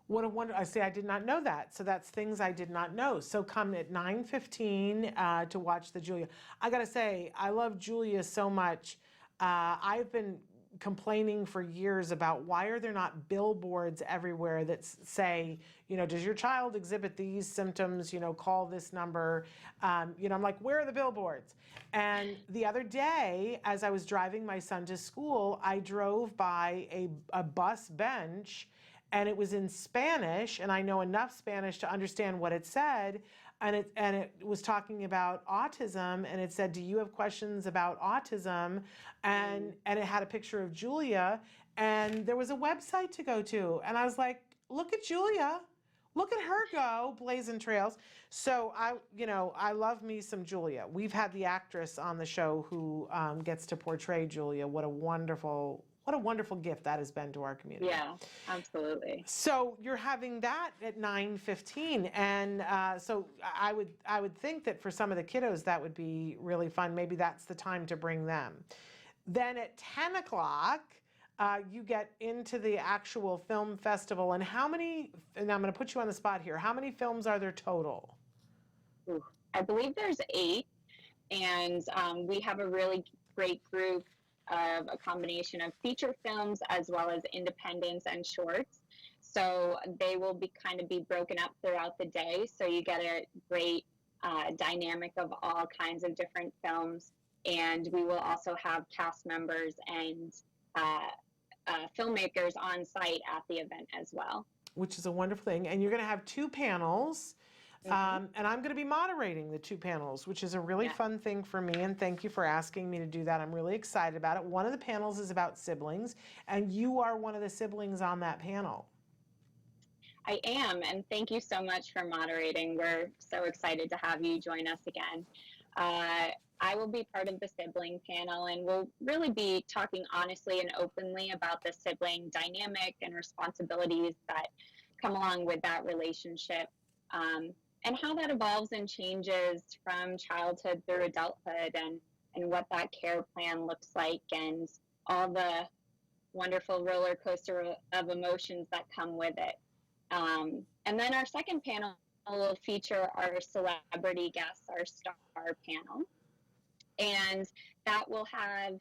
What a wonder! I say I did not know that. So that's things I did not know. So come at 9:15 to watch the Julia. I gotta say, I love Julia so much. I've been complaining for years about why are there not billboards everywhere that say, you know, does your child exhibit these symptoms? You know, call this number. You know, I'm like, where are the billboards? And the other day, as I was driving my son to school, I drove by a bus bench. And it was in Spanish, and I know enough Spanish to understand what it said. And it was talking about autism, and it said, "Do you have questions about autism?" And it had a picture of Julia, and there was a website to go to, and I was like, "Look at Julia, look at her go, blazing trails." So I love me some Julia. We've had the actress on the show who gets to portray Julia. What a wonderful gift that has been to our community. Yeah, absolutely. So you're having that at 9:15, and so I would think that for some of the kiddos that would be really fun. Maybe that's the time to bring them. Then at 10 o'clock, you get into the actual film festival. And how many, and I'm going to put you on the spot here, how many films are there total? I believe there's 8, and we have a really great group of a combination of feature films as well as independents and shorts. So they will be broken up throughout the day. So you get a great dynamic of all kinds of different films. And we will also have cast members and filmmakers on site at the event as well. Which is a wonderful thing. And you're going to have 2 panels. And I'm going to be moderating the 2 panels, which is a really fun thing for me. And thank you for asking me to do that. I'm really excited about it. One of the panels is about siblings, and you are one of the siblings on that panel. I am, and thank you so much for moderating. We're so excited to have you join us again. I will be part of the sibling panel, and we'll really be talking honestly and openly about the sibling dynamic and responsibilities that come along with that relationship. And how that evolves and changes from childhood through adulthood, and what that care plan looks like, and all the wonderful roller coaster of emotions that come with it. And then our second panel will feature our celebrity guests, our star panel. And that will have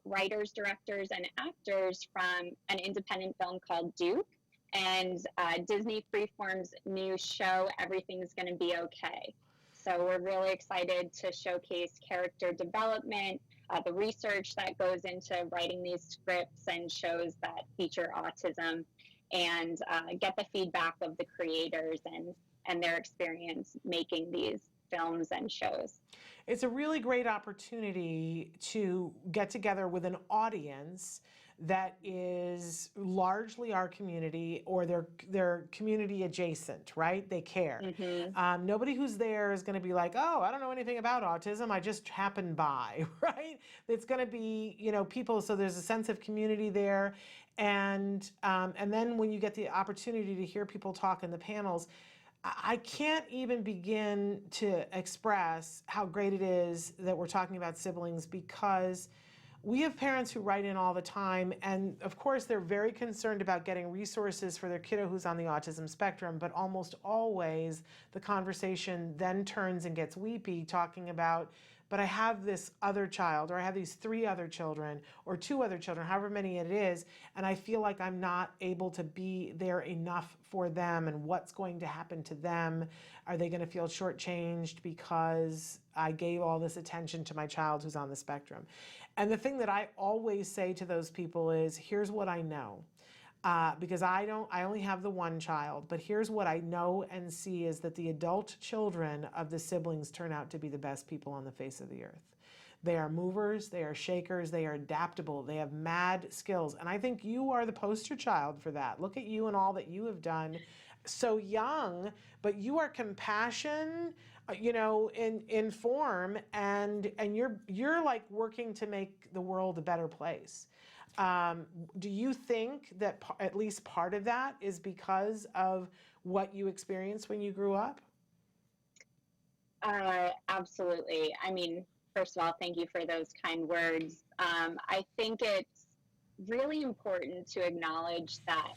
writers, directors, and actors from an independent film called Duke, and Disney Freeform's new show, Everything's Gonna Be Okay. So we're really excited to showcase character development, the research that goes into writing these scripts and shows that feature autism, and get the feedback of the creators and their experience making these films and shows. It's a really great opportunity to get together with an audience that is largely our community, or they're community adjacent, right? They care. Nobody who's there is going to be like, oh, I don't know anything about autism, I just happened by, right? It's going to be, people, so there's a sense of community there. And then when you get the opportunity to hear people talk in the panels, I can't even begin to express how great it is that we're talking about siblings, because we have parents who write in all the time, and of course they're very concerned about getting resources for their kiddo who's on the autism spectrum, but almost always the conversation then turns and gets weepy, talking about, but I have this other child, or I have these 3 other children, or 2 other children, however many it is, and I feel like I'm not able to be there enough for them, and what's going to happen to them? Are they going to feel shortchanged because I gave all this attention to my child who's on the spectrum? And the thing that I always say to those people is, here's what I know. Because I only have the 1 child, but here's what I know and see is that the adult children of the siblings turn out to be the best people on the face of the earth. They are movers, they are shakers, they are adaptable, they have mad skills. And I think you are the poster child for that. Look at you and all that you have done. So young, but you are compassion, in form, and you're like working to make the world a better place. Do you think that at least part of that is because of what you experienced when you grew up? Absolutely. I mean, first of all, thank you for those kind words. I think it's really important to acknowledge that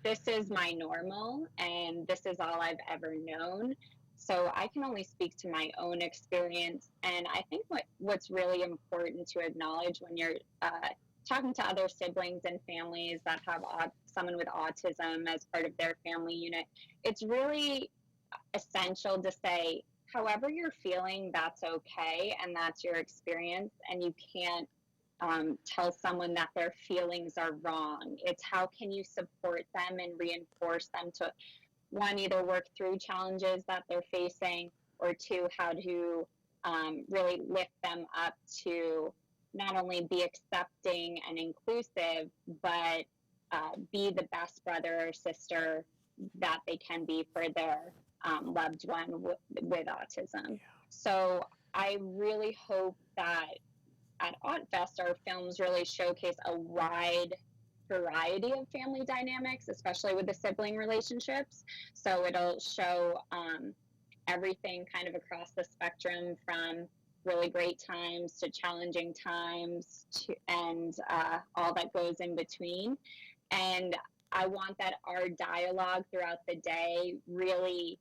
this is my normal, and this is all I've ever known. So I can only speak to my own experience. And I think what's really important to acknowledge when you're talking to other siblings and families that have someone with autism as part of their family unit, it's really essential to say, however you're feeling, that's okay, and that's your experience, and you can't tell someone that their feelings are wrong. It's how can you support them and reinforce them to, 1, either work through challenges that they're facing, or 2, how to really lift them up to not only be accepting and inclusive, but be the best brother or sister that they can be for their loved one with autism. Yeah. So I really hope that at Autfest, our films really showcase a wide variety of family dynamics, especially with the sibling relationships. So it'll show everything kind of across the spectrum, from really great times to challenging times and all that goes in between. And I want that our dialogue throughout the day really,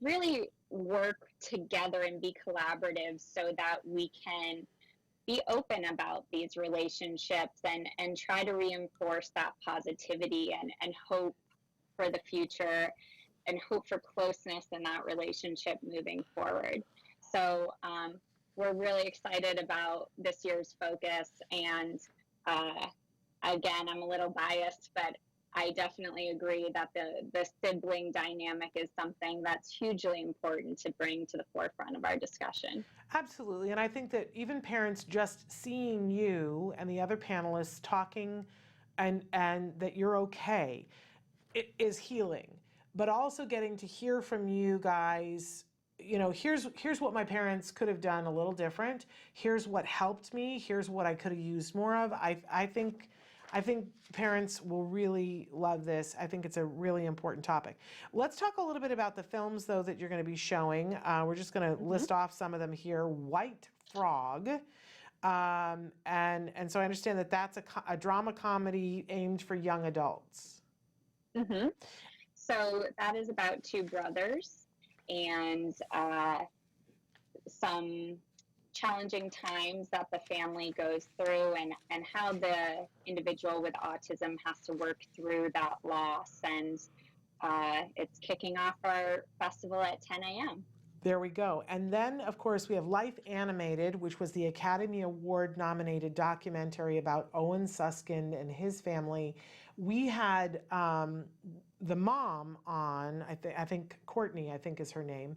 really work together and be collaborative so that we can be open about these relationships and try to reinforce that positivity and hope for the future and hope for closeness in that relationship moving forward. So we're really excited about this year's focus. And again, I'm a little biased, but I definitely agree that the sibling dynamic is something that's hugely important to bring to the forefront of our discussion. Absolutely. And I think that even parents just seeing you and the other panelists talking and that you're okay, it is healing. But also getting to hear from you guys, you know, here's what my parents could have done a little different. Here's what helped me. Here's what I could have used more of. I think parents will really love this. I think it's a really important topic. Let's talk a little bit about the films, though, that you're going to be showing. We're just going to list off some of them here. White Frog. And so I understand that that's a drama comedy aimed for young adults. Mm-hmm. So that is about two brothers and some challenging times that the family goes through and how the individual with autism has to work through that loss. And it's kicking off our festival at 10 a.m. There we go. And then, of course, we have Life Animated, which was the Academy Award nominated documentary about Owen Susskind and his family. We had the mom on, I think Courtney, I think is her name,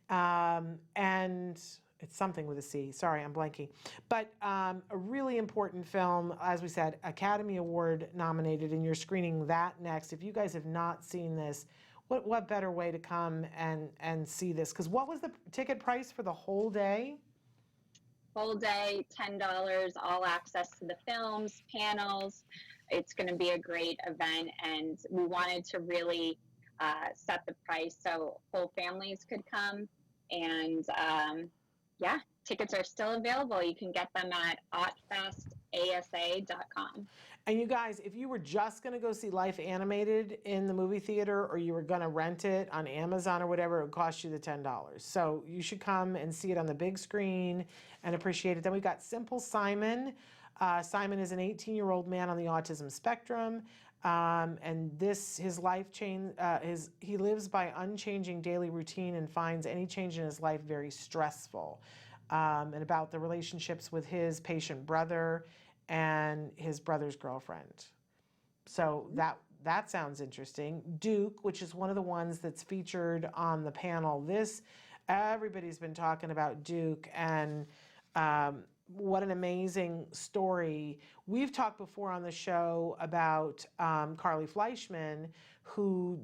and it's something with a C. Sorry, I'm blanking. But a really important film, as we said, Academy Award nominated, and you're screening that next. If you guys have not seen this, what better way to come and see this? Because what was the ticket price for the whole day? Whole day, $10, all access to the films, panels. It's going to be a great event, and we wanted to really set the price so whole families could come. And yeah, tickets are still available. You can get them at autfestasa.com. And you guys, if you were just going to go see Life Animated in the movie theater, or you were going to rent it on Amazon or whatever, it would cost you the $10. So you should come and see it on the big screen and appreciate it. Then we've got Simple Simon. Simon is an 18-year-old man on the autism spectrum. And his life change, he lives by unchanging daily routine and finds any change in his life very stressful. And about the relationships with his patient brother and his brother's girlfriend. So that sounds interesting. Duke, which is one of the ones that's featured on the panel. Everybody's been talking about Duke, and what an amazing story. We've talked before on the show about Carly Fleischman, who,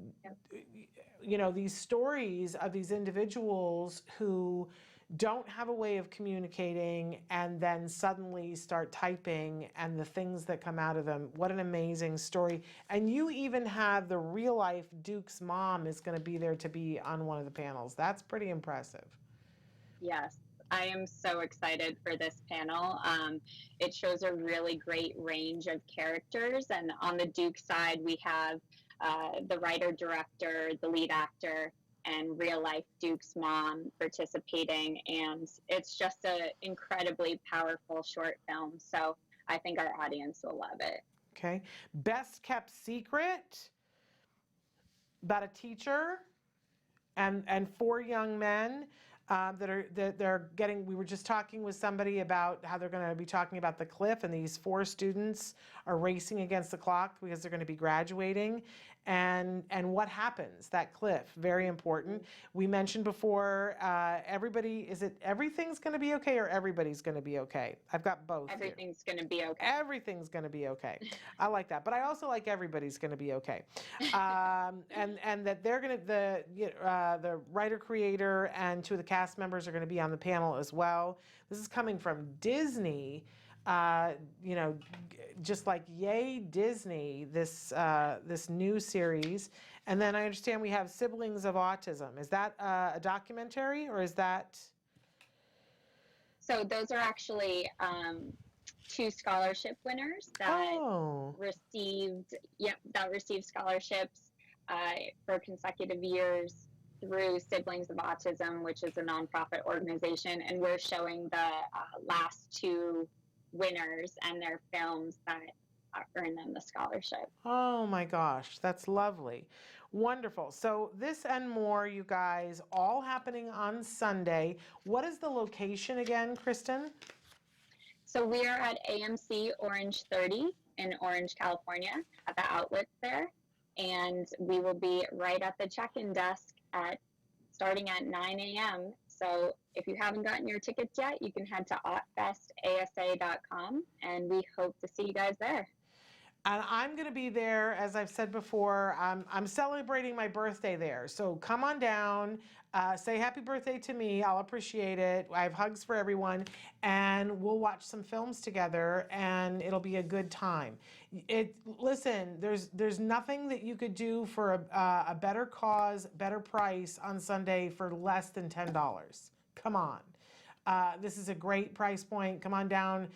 you know, these stories of these individuals who don't have a way of communicating and then suddenly start typing, and the things that come out of them. What an amazing story. And you even have the real life Duke's mom is going to be there to be on one of the panels. That's pretty impressive. Yes. I am so excited for this panel. It shows a really great range of characters. And on the Duke side, we have the writer, director, the lead actor, and real life Duke's mom participating. And it's just an incredibly powerful short film. So I think our audience will love it. Okay. Best Kept Secret, about a teacher and 4 young men they're getting. We were just talking with somebody about how they're going to be talking about the cliff, and these 4 students are racing against the clock because they're going to be graduating. And what happens, that cliff, very important. We mentioned before, everything's going to be okay, or everybody's going to be okay? I've got both. Everything's going to be okay. Everything's going to be okay. I like that, but I also like everybody's going to be okay. And that they're going to, the writer creator and 2 of the cast members are going to be on the panel as well. This is coming from Disney. Just like yay Disney, this new series. And then I understand we have Siblings of Autism. Is that a documentary, or is that? So those are actually 2 scholarship winners that received scholarships for consecutive years through Siblings of Autism, which is a nonprofit organization, and we're showing the last 2 winners and their films that earn them the scholarship. Oh my gosh, that's lovely. Wonderful. So this and more, you guys, all happening on Sunday. What is the location again, Kristen? So we are at AMC Orange 30 in Orange, California, at the outlets there. And we will be right at the check-in desk starting at 9 a.m. So if you haven't gotten your tickets yet, you can head to autfestasa.com, and we hope to see you guys there. And I'm going to be there, as I've said before. I'm celebrating my birthday there. So come on down, say happy birthday to me. I'll appreciate it. I have hugs for everyone. And we'll watch some films together, and it'll be a good time. Listen, there's nothing that you could do for a better cause, better price on Sunday for less than $10. Come on. This is a great price point. Come on down,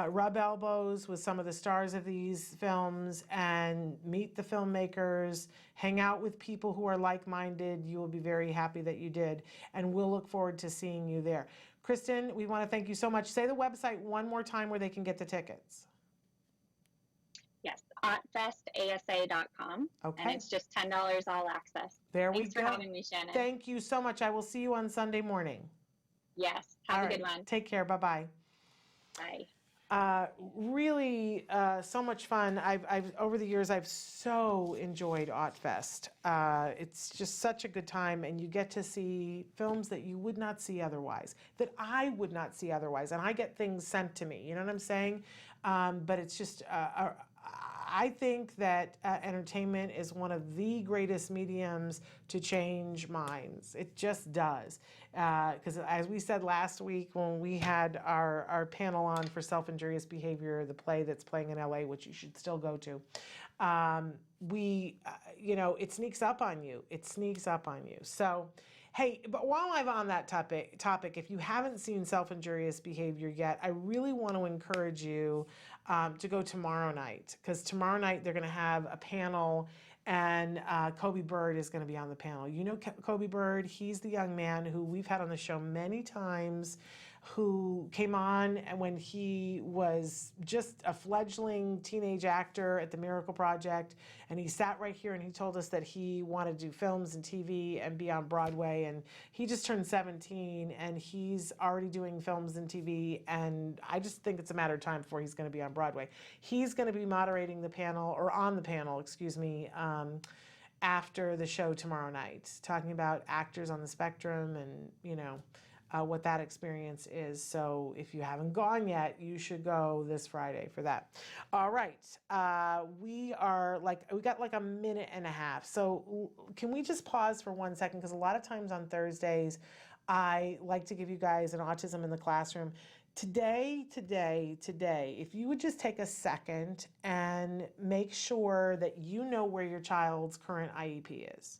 rub elbows with some of the stars of these films and meet the filmmakers, hang out with people who are like-minded. You will be very happy that you did, and we'll look forward to seeing you there. Kristen, we want to thank you so much. Say the website one more time where they can get the tickets. Yes, autfestasa.com. Okay. And it's just $10 all access. There we go. Thanks for having me, Shannon. Thank you so much. I will see you on Sunday morning. Yes. Have a good one. Take care. Bye-bye. Bye. Really so much fun. I've over the years, I've so enjoyed Autfest. It's just such a good time, and you get to see films that you would not see otherwise, that I would not see otherwise, and I get things sent to me, you know what I'm saying? But it's just, I think that entertainment is one of the greatest mediums to change minds. It just does. Because as we said last week when we had our panel on for self-injurious behavior, the play that's playing in LA, which you should still go to, it sneaks up on you. It sneaks up on you. So, hey, but while I'm on that topic, if you haven't seen self-injurious behavior yet, I really want to encourage you to go tomorrow night, because tomorrow night they're going to have a panel, and Kobe Bird is going to be on the panel. You know Kobe Bird, he's the young man who we've had on the show many times, who came on when he was just a fledgling teenage actor at the Miracle Project, and he sat right here and he told us that he wanted to do films and TV and be on Broadway, and he just turned 17 and he's already doing films and TV, and I just think it's a matter of time before he's going to be on Broadway. He's going to be moderating the panel, or on the panel, excuse me, after the show tomorrow night, talking about actors on the spectrum and, what that experience is. So if you haven't gone yet, you should go this Friday for that. All right. We got like a minute and a half. So can we just pause for 1 second? Because a lot of times on Thursdays, I like to give you guys an Autism in the Classroom. Today, if you would just take a second and make sure that you know where your child's current IEP is.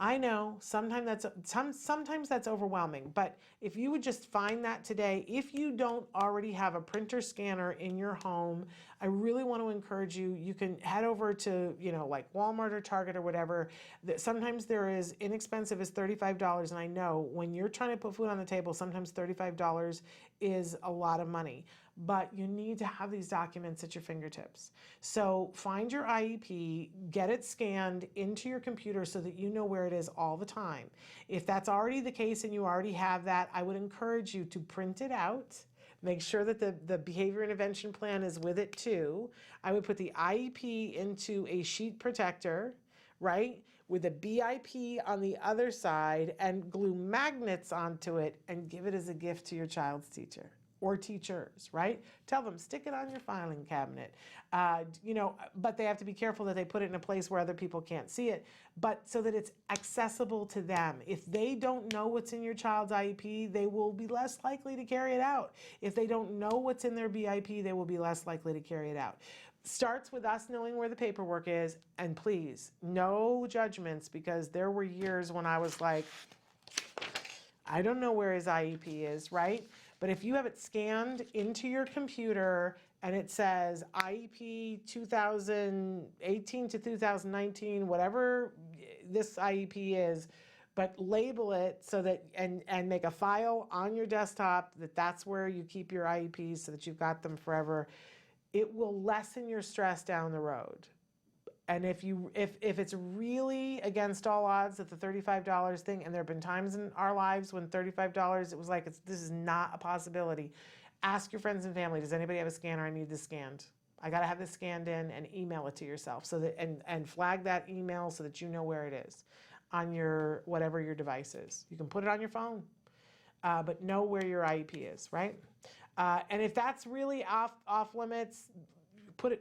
I know sometimes that's overwhelming, but if you would just find that today, if you don't already have a printer scanner in your home, I really want to encourage you. You can head over to, like Walmart or Target or whatever. Sometimes there is inexpensive as $35, and I know when you're trying to put food on the table, sometimes $35 is a lot of money. But you need to have these documents at your fingertips. So find your IEP, get it scanned into your computer so that you know where it is all the time. If that's already the case and you already have that, I would encourage you to print it out. Make sure that the behavior intervention plan is with it too. I would put the IEP into a sheet protector, right, with a BIP on the other side, and glue magnets onto it and give it as a gift to your child's teacher. Or teachers, right? Tell them, stick it on your filing cabinet. But they have to be careful that they put it in a place where other people can't see it, but so that it's accessible to them. If they don't know what's in your child's IEP, they will be less likely to carry it out. If they don't know what's in their BIP, they will be less likely to carry it out. Starts with us knowing where the paperwork is, and please, no judgments, because there were years when I was like, I don't know where his IEP is, right? But if you have it scanned into your computer and it says IEP 2018 to 2019, whatever this IEP is, but label it so that, and make a file on your desktop that's where you keep your IEPs so that you've got them forever, it will lessen your stress down the road. And if it's really against all odds that the $35 thing, and there have been times in our lives when $35, it was like, this is not a possibility. Ask your friends and family, does anybody have a scanner? I need this scanned. I got to have this scanned in, and email it to yourself so that, and flag that email so that you know where it is on your, whatever your device is. You can put it on your phone, but know where your IEP is, right? And if that's really off limits,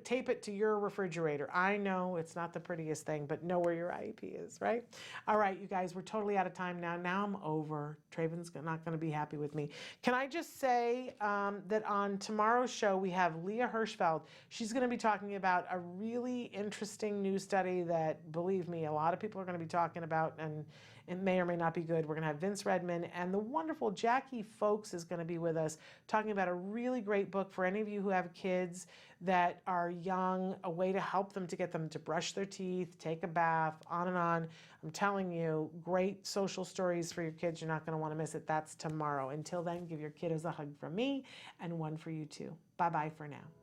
tape it to your refrigerator. I know it's not the prettiest thing, but know where your IEP is, right? All right, you guys, we're totally out of time now. Now I'm over. Traven's not going to be happy with me. Can I just say that on tomorrow's show, we have Leah Hirschfeld. She's going to be talking about a really interesting new study that, believe me, a lot of people are going to be talking about, and it may or may not be good. We're going to have Vince Redmond, and the wonderful Jackie Folks is going to be with us talking about a really great book for any of you who have kids that are young, a way to help them, to get them to brush their teeth, take a bath, on and on. I'm telling you, great social stories for your kids. You're not going to want to miss it. That's tomorrow. Until then, give your kiddos a hug from me and one for you too. Bye-bye for now.